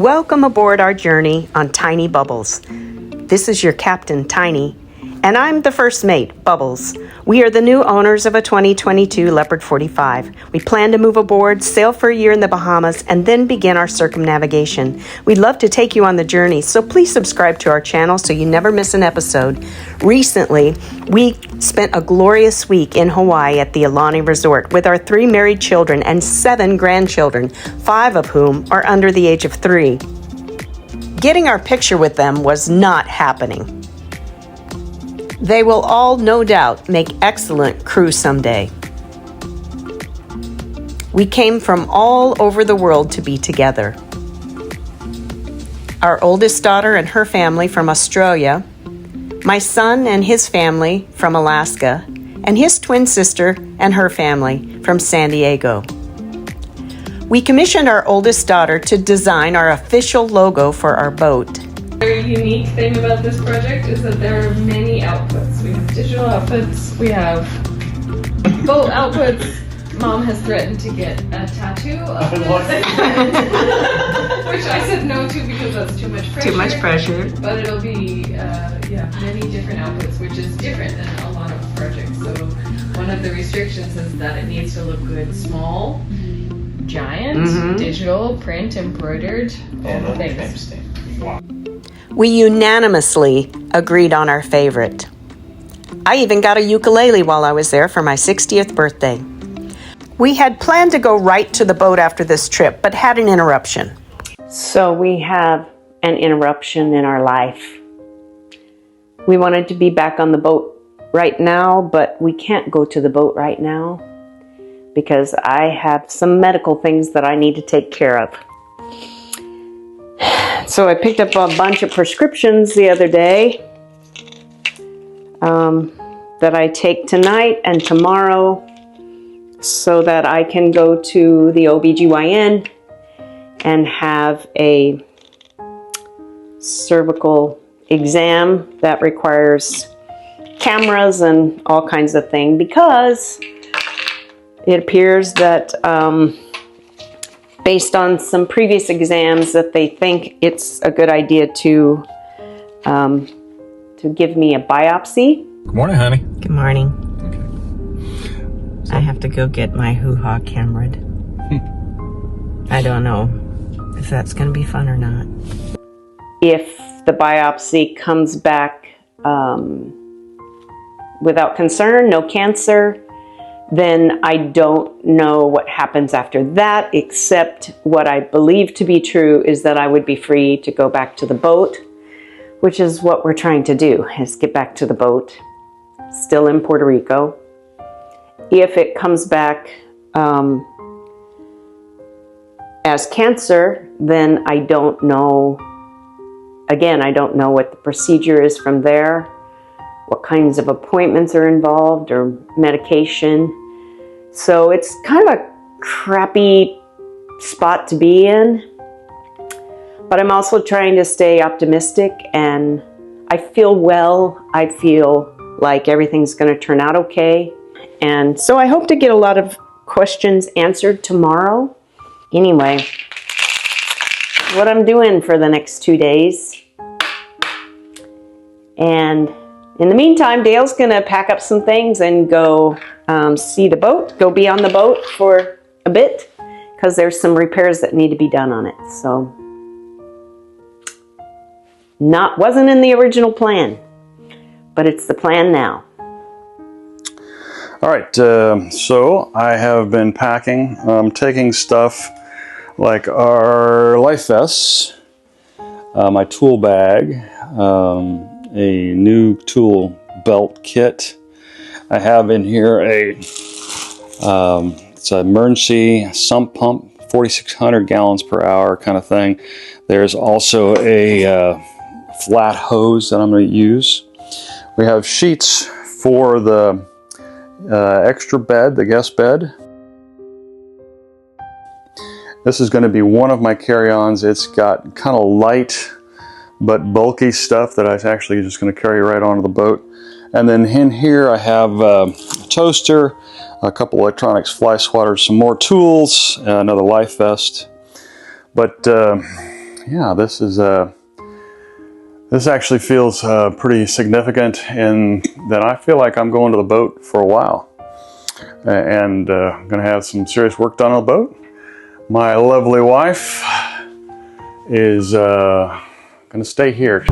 Welcome aboard our journey on Tiny Bubbles. This is your captain, Tiny, and I'm the first mate, Bubbles. We are the new owners of a 2022 Leopard 45. We plan to move aboard, sail for a year in the Bahamas, and then begin our circumnavigation. We'd love to take you on the journey, so please subscribe to our channel so you never miss an episode. Recently, we spent a glorious week in Hawaii at the Aulani Resort with our 3 married children and 7 grandchildren, 5 of whom are under the age of 3. Getting our picture with them was not happening. They will all, no doubt, make excellent crew someday. We came from all over the world to be together. Our oldest daughter and her family from Australia, my son and his family from Alaska, and his twin sister and her family from San Diego. We commissioned our oldest daughter to design our official logo for our boat. The unique thing about this project is that there are many outputs. We have digital outputs, we have boat outputs. Mom has threatened to get a tattoo of this, which I said no to because that's too much pressure. Too much pressure. But it'll be, many different outputs, which is different than a lot of projects. So one of the restrictions is that it needs to look good, small, giant, digital, print, embroidered, all the things. We unanimously agreed on our favorite. I even got a ukulele while I was there for my 60th birthday. We had planned to go right to the boat after this trip, but had an interruption. So we have an interruption in our life. We wanted to be back on the boat right now, but we can't go to the boat right now because I have some medical things that I need to take care of. So I picked up a bunch of prescriptions the other day that I take tonight and tomorrow so that I can go to the OBGYN and have a cervical exam that requires cameras and all kinds of things because it appears that based on some previous exams that they think it's a good idea to give me a biopsy. Good morning, honey. Good morning. Okay. I have to go get my hoo-ha camered. I don't know if that's going to be fun or not. If the biopsy comes back without concern, no cancer, then I don't know what happens after that, except what I believe to be true is that I would be free to go back to the boat, which is what we're trying to do, is get back to the boat, still in Puerto Rico. If it comes back as cancer, then I don't know. Again, I don't know what the procedure is from there, what kinds of appointments are involved or medication. So it's kind of a crappy spot to be in, but I'm also trying to stay optimistic and I feel well. I feel like everything's going to turn out okay. And so I hope to get a lot of questions answered tomorrow. Anyway, what I'm doing for the next 2 days. And in the meantime, Dale's going to pack up some things and go see the boat, go be on the boat for a bit because there's some repairs that need to be done on it. So wasn't in the original plan, but it's the plan now. All right, so I have been packing, taking stuff like our life vests, my tool bag, a new tool belt kit. I have in here it's an emergency sump pump, 4,600 gallons per hour kind of thing. There's also a flat hose that I'm going to use. We have sheets for the extra bed, the guest bed. This is going to be one of my carry-ons. It's got kind of light but bulky stuff that I'm actually just going to carry right onto the boat. And then in here I have a toaster, a couple electronics, fly swatters, some more tools, another life vest. But yeah, this actually feels pretty significant in that I feel like I'm going to the boat for a while. And I'm going to have some serious work done on the boat. My lovely wife is going to stay here.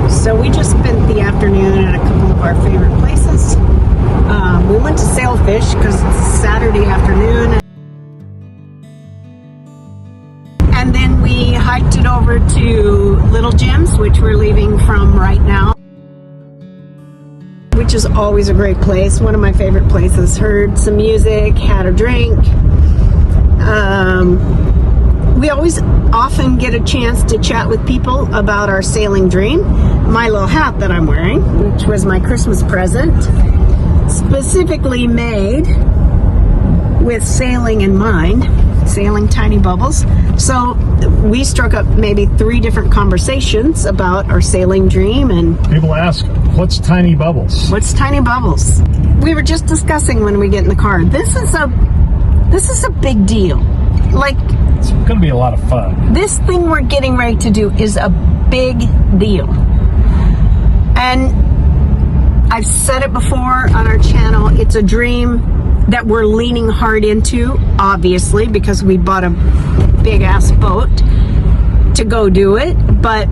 So we just spent the afternoon at a couple of our favorite places. We went to Sailfish because it's Saturday afternoon. And then we hiked it over to Little Jim's, which we're leaving from right now, which is always a great place. One of my favorite places. Heard some music, had a drink. We always often get a chance to chat with people about our sailing dream. My little hat that I'm wearing, which was my Christmas present, specifically made with sailing in mind, sailing Tiny Bubbles. So we struck up maybe 3 different conversations about our sailing dream. And People ask, what's Tiny Bubbles? what's Tiny Bubbles? We were just discussing when we get in the car. This is a big deal. Like, It's going to be a lot of fun. this thing we're getting ready to do is a big deal. And I've said it before on our channel, it's a dream that we're leaning hard into, obviously, because we bought a big ass boat to go do it. But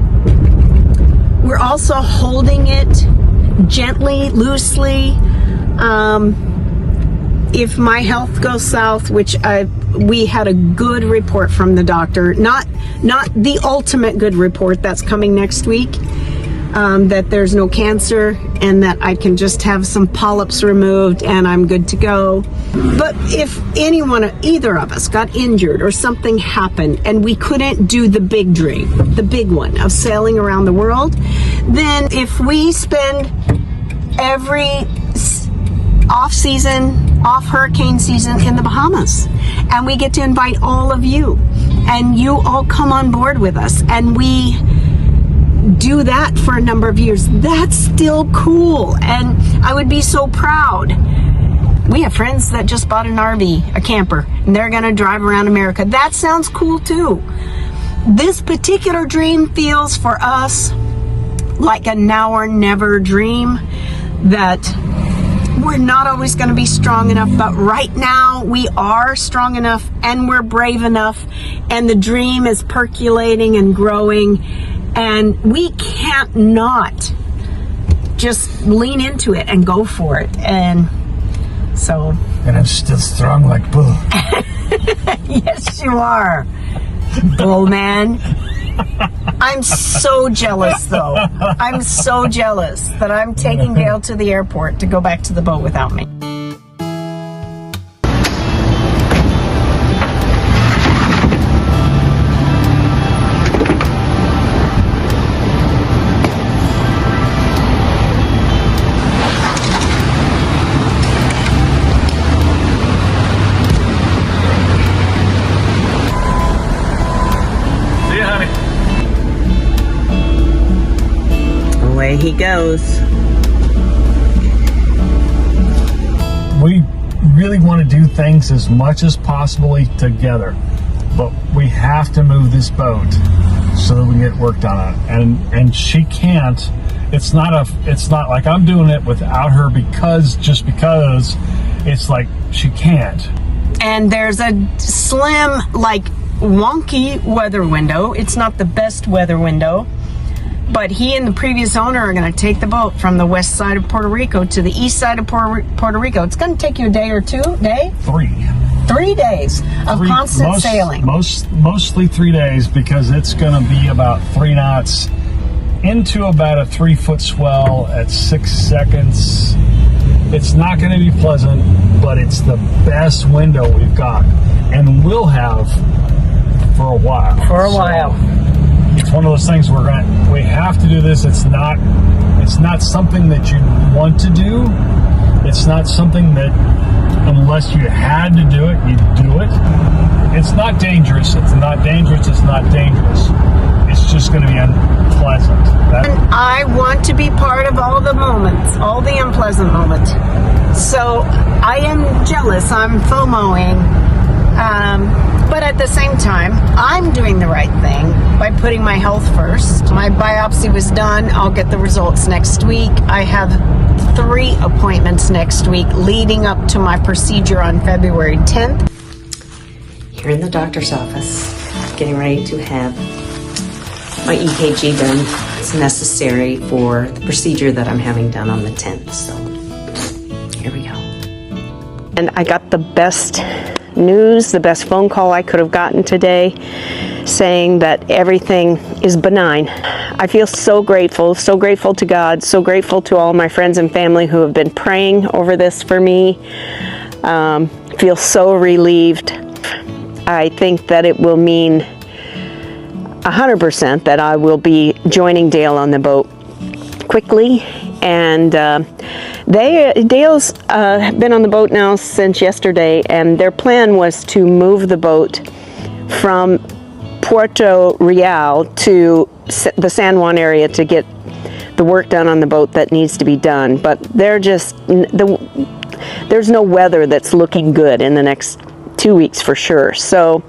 we're also holding it gently, loosely. If my health goes south, which we had a good report from the doctor, not the ultimate good report that's coming next week, that there's no cancer and that I can just have some polyps removed and I'm good to go. But if either of us got injured or something happened and we couldn't do the big dream, the big one of sailing around the world, then if we spend every off hurricane season in the Bahamas, and we get to invite all of you, and you all come on board with us, and we do that for a number of years, that's still cool, and I would be so proud. We have friends that just bought an RV, a camper, and they're gonna drive around America. That sounds cool too. This particular dream feels for us like a now or never dream, that we're not always going to be strong enough, but right now we are strong enough and we're brave enough, and the dream is percolating and growing, and we can't not just lean into it and go for it. And so, And I'm still strong like bull. yes, you are, bull man. I'm so jealous, though. I'm so jealous that I'm taking Gail to the airport to go back to the boat without me. See you, honey. Away he goes. We really want to do things as much as possible together, but we have to move this boat so that we can get work done on it. And she can't. It's not like I'm doing it without her because it's like she can't. And there's a slim, like, wonky weather window. It's not the best weather window, but he and the previous owner are going to take the boat from the west side of Puerto Rico to the east side of Puerto Rico. It's going to take you a day or two. 3 days of constant sailing. Mostly 3 days, because it's going to be about 3 knots into about a 3-foot swell at 6 seconds. It's not going to be pleasant, but it's the best window we've got, and we'll have for a while. It's one of those things we have to do this. It's not something that you want to do. It's not something that, unless you had to do it, you'd do it. It's not dangerous. It's not dangerous. It's not dangerous. It's just going to be unpleasant. And I want to be part of all the moments, all the unpleasant moments. So I am jealous. I'm FOMOing But at the same time, I'm doing the right thing by putting my health first. My biopsy was done. I'll get the results next week. I have 3 appointments next week leading up to my procedure on February 10th. Here in the doctor's office, getting ready to have my EKG done. It's necessary for the procedure that I'm having done on the 10th. So here we go. And I got the best news, the best phone call I could have gotten today, saying that everything is benign. I feel so grateful to God, so grateful to all my friends and family who have been praying over this for me. Feel so relieved. I think that it will mean 100% that I will be joining Dale on the boat quickly. And Dale's been on the boat now since yesterday, and their plan was to move the boat from Puerto Rico to the San Juan area to get the work done on the boat that needs to be done. But there's no weather that's looking good in the next 2 weeks for sure. So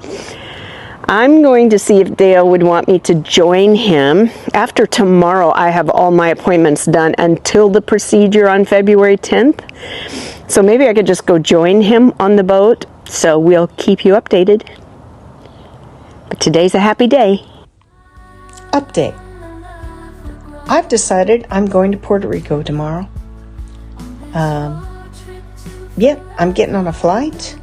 I'm going to see if Dale would want me to join him. After tomorrow, I have all my appointments done until the procedure on February 10th. So maybe I could just go join him on the boat. So we'll keep you updated. But today's a happy day. Update. I've decided I'm going to Puerto Rico tomorrow. I'm getting on a flight.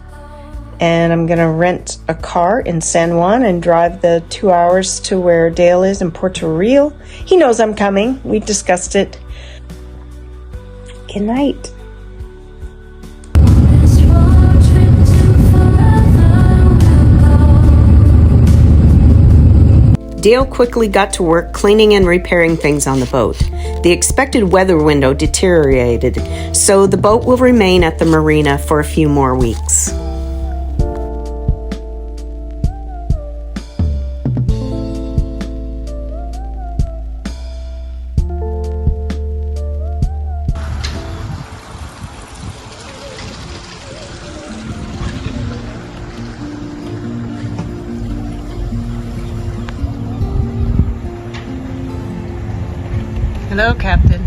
And I'm going to rent a car in San Juan and drive the 2 hours to where Dale is in Puerto Rico. He knows I'm coming. We discussed it. Good night. Dale quickly got to work cleaning and repairing things on the boat. The expected weather window deteriorated, so the boat will remain at the marina for a few more weeks. Hello, Captain.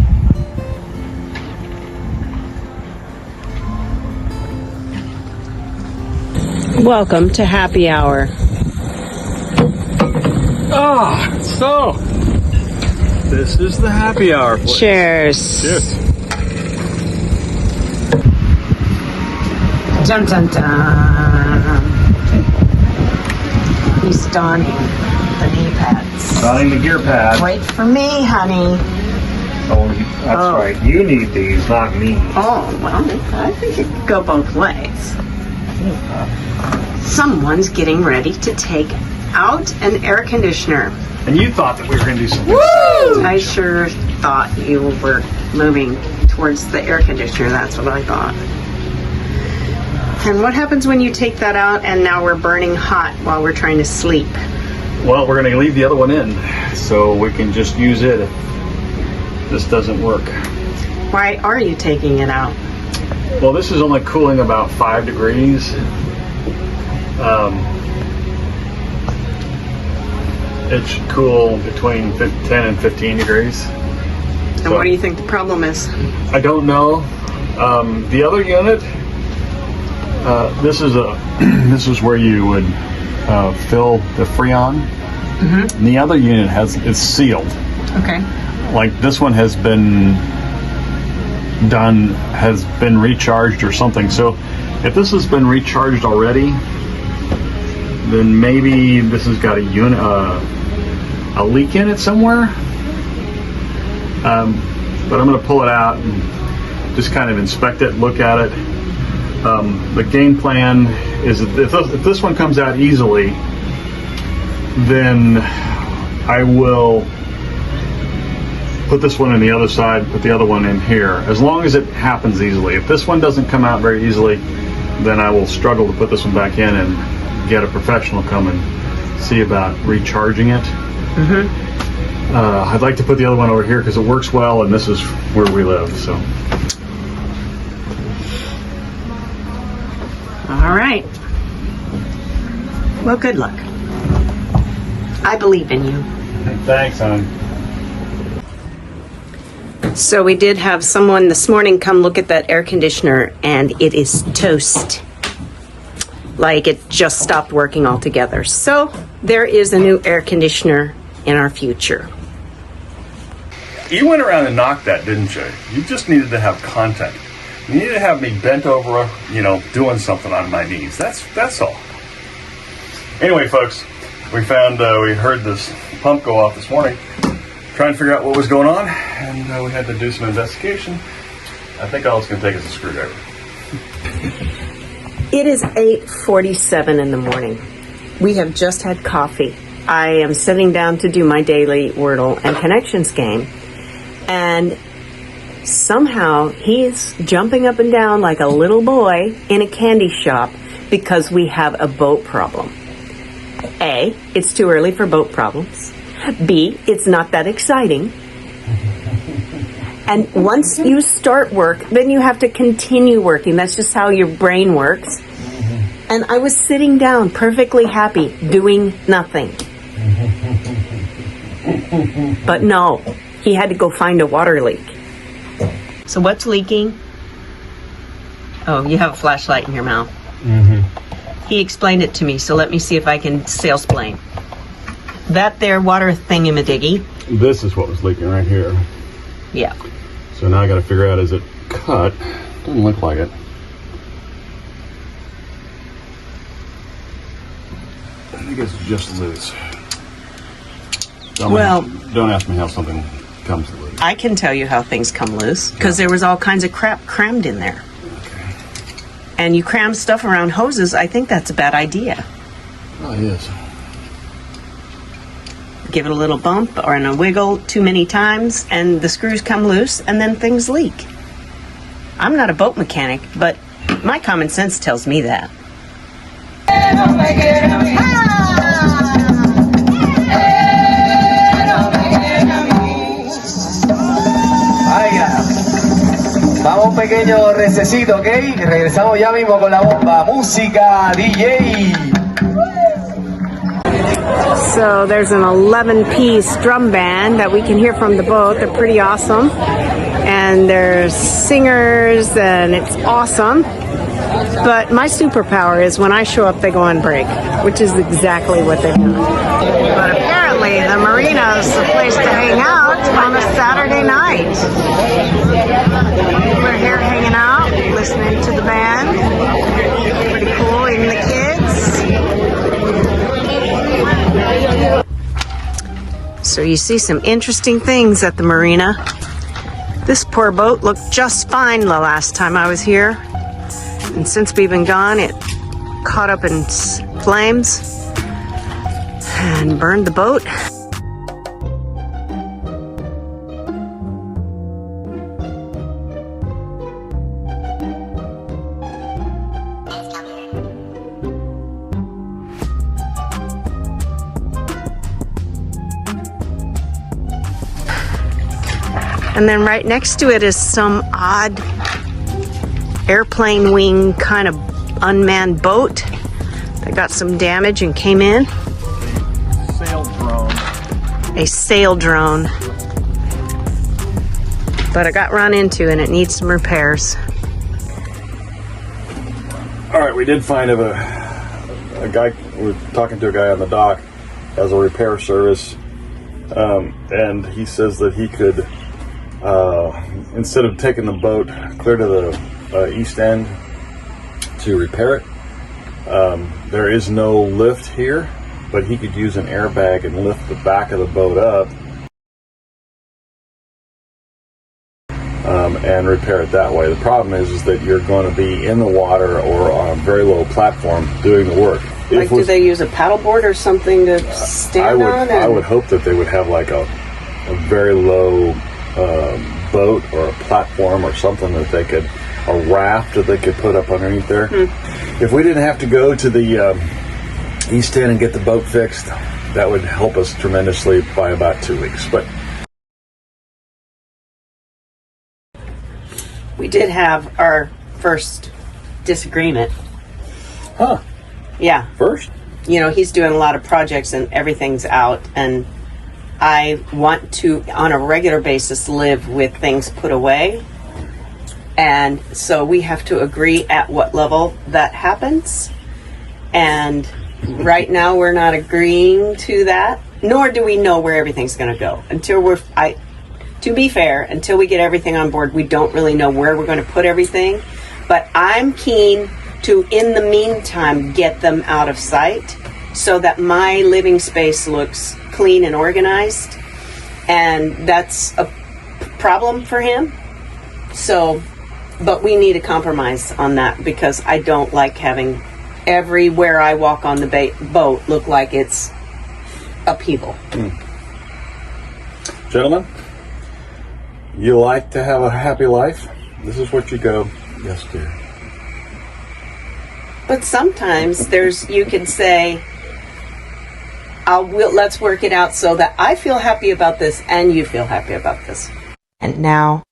Welcome to happy hour. So this is the happy hour place. Cheers. Cheers. Dun dun dun. He's donning the knee pads. Donning the gear pad. Wait for me, honey. Oh, that's right. You need these, not me. Oh, well, I think it could go both ways. Someone's getting ready to take out an air conditioner. And you thought that we were going to do something. Woo! I sure thought you were moving towards the air conditioner. That's what I thought. And what happens when you take that out and now we're burning hot while we're trying to sleep? Well, we're going to leave the other one in so we can just use it if this doesn't work. Why are you taking it out? Well, this is only cooling about 5 degrees. It should cool between 10 and 15 degrees. And what do you think the problem is? I don't know. The other unit, this is where you would fill the Freon. Mm-hmm. And the other unit is sealed. Okay. Like this one has been recharged or something. So if this has been recharged already, then maybe this has got a leak in it somewhere. But I'm going to pull it out and just kind of inspect it, look at it. The game plan is if this one comes out easily, then I will put this one on the other side, put the other one in here, as long as it happens easily. If this one doesn't come out very easily, then I will struggle to put this one back in and get a professional come and see about recharging it. Mm-hmm. I'd like to put the other one over here because it works well and this is where we live. So. All right. Well, good luck. I believe in you. Thanks, hon. So we did have someone this morning come look at that air conditioner, and it is toast. Like it just stopped working altogether. So there is a new air conditioner in our future. You went around and knocked that, didn't you? You just needed to have content. You needed to have me bent over, doing something on my knees. That's all. Anyway, folks, we heard this pump go off this morning, trying to figure out what was going on, and we had to do some investigation. I think all it's going to take is a screwdriver. It is 8:47 in the morning. We have just had coffee. I am sitting down to do my daily Wordle and Connections game, and somehow he's jumping up and down like a little boy in a candy shop because we have a boat problem. A, it's too early for boat problems. B, it's not that exciting. And once you start work, then you have to continue working. That's just how your brain works. And I was sitting down perfectly happy, doing nothing. But no, he had to go find a water leak. So what's leaking? Oh, you have a flashlight in your mouth. He explained it to me, so let me see if I can salesplain. That there water thingamadiggy. This is what was leaking right here. Yeah. So now I got to figure out, is it cut? Doesn't look like it. I think it's just loose. Don't ask me how something comes loose. I can tell you how things come loose, because there was all kinds of crap crammed in there. Okay. And you cram stuff around hoses, I think that's a bad idea. Oh, it is. Give it a little bump or a wiggle too many times, and the screws come loose, and then things leak. I'm not a boat mechanic, but my common sense tells me that. Vamos un pequeño recesito, ¿ok? Regresamos ya mismo con la bomba. Música, DJ. So there's an 11-piece drum band that we can hear from the boat. They're pretty awesome. And there's singers, and it's awesome. But my superpower is when I show up, they go on break, which is exactly what they've done. But apparently the marina is the place to hang out on a Saturday night. We're here hanging out, listening to the band. Pretty cool, even the kids. So you see some interesting things at the marina. This poor boat looked just fine the last time I was here. And since we've been gone, it caught up in flames and burned the boat. And then right next to it is some odd airplane wing kind of unmanned boat that got some damage and came in. Sail drone. A sail drone. But it got run into and it needs some repairs. All right, we did find a guy. We're talking to a guy on the dock as a repair service, and he says that he could, instead of taking the boat clear to the east end to repair it, there is no lift here, but he could use an airbag and lift the back of the boat up and repair it that way. The problem is that you're going to be in the water or on a very low platform doing the work. Like, do they use a paddleboard or something to stand on? I would hope that they would have like a very low boat or a platform or something that they could, a raft that they could put up underneath there. If we didn't have to go to the east end and get the boat fixed, that would help us tremendously by about 2 weeks. But we did have our first disagreement. Huh. Yeah. First? he's doing a lot of projects and everything's out, and I want to, on a regular basis, live with things put away. And so we have to agree at what level that happens. And right now we're not agreeing to that, nor do we know where everything's going to go. To be fair, until we get everything on board, we don't really know where we're going to put everything. But I'm keen to, in the meantime, get them out of sight so that my living space looks clean and organized. And that's a problem for him. So, but we need a compromise on that, because I don't like having everywhere I walk on the boat look like it's upheaval. Gentlemen, you like to have a happy life? This is what you go, yes, dear. But sometimes you can say, let's work it out so that I feel happy about this and you feel happy about this. And now,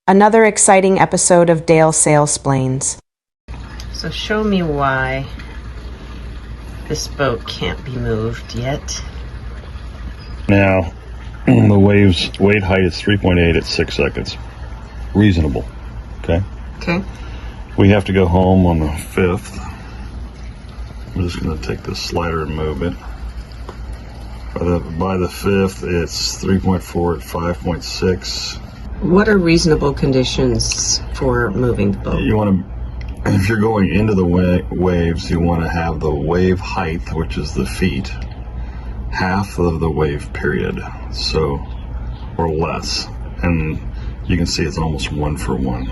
another exciting episode of Dale Salesplains. So show me why this boat can't be moved yet. Now, the wave height is 3.8 at 6 seconds. Reasonable. Okay? Okay. We have to go home on the 5th. I'm just going to take this slider and move it. By the 5th, it's 3.4 at 5.6. What are reasonable conditions for moving the boat? You want to, if you're going into the waves, you want to have the wave height, which is the feet, half of the wave period, so, or less. And you can see it's almost 1 for 1.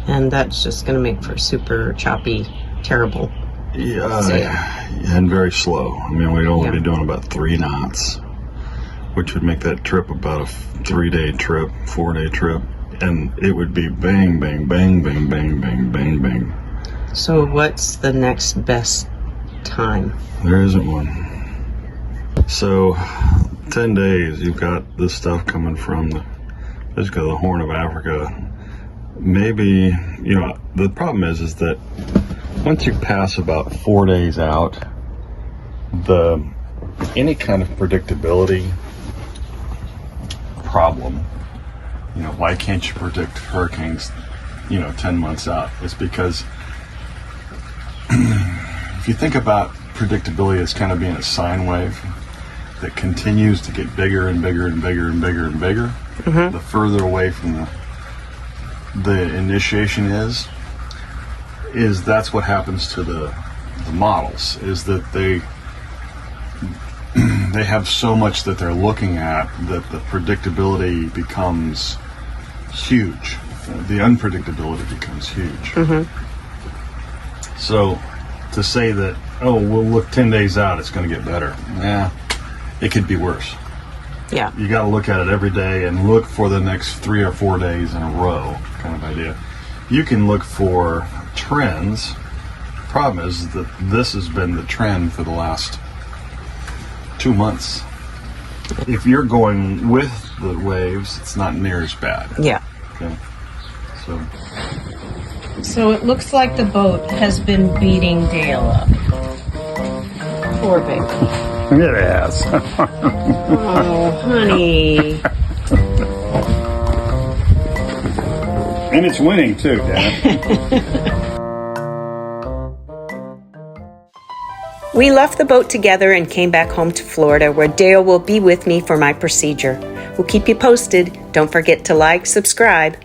And that's just going to make for super choppy, terrible. Yeah, and very slow. I mean, we'd only be doing about 3 knots, which would make that trip about a 3-day trip, 4-day trip, and it would be bang, bang, bang, bang, bang, bang, bang, bang. So what's the next best time? There isn't one. So, 10 days, you've got this stuff coming from basically the Horn of Africa. Maybe, the problem is that once you pass about 4 days out, any kind of predictability problem, why can't you predict hurricanes, 10 months out? It's because if you think about predictability as kind of being a sine wave that continues to get bigger and bigger and bigger and bigger and bigger, the further away from the initiation is that's what happens to the models, is that they have so much that they're looking at that the predictability becomes huge. The unpredictability becomes huge. So to say that, we'll look 10 days out, it's going to get better. Yeah, it could be worse. Yeah. You got to look at it every day and look for the next 3 or 4 days in a row kind of idea. You can look for trends. The problem is that this has been the trend for the last 2 months. If you're going with the waves, it's not near as bad. Yeah. Okay. So it looks like the boat has been beating Dale up. Poor baby. It has. Oh, honey. And it's winning too, Dad. We left the boat together and came back home to Florida, where Dale will be with me for my procedure. We'll keep you posted. Don't forget to like, subscribe.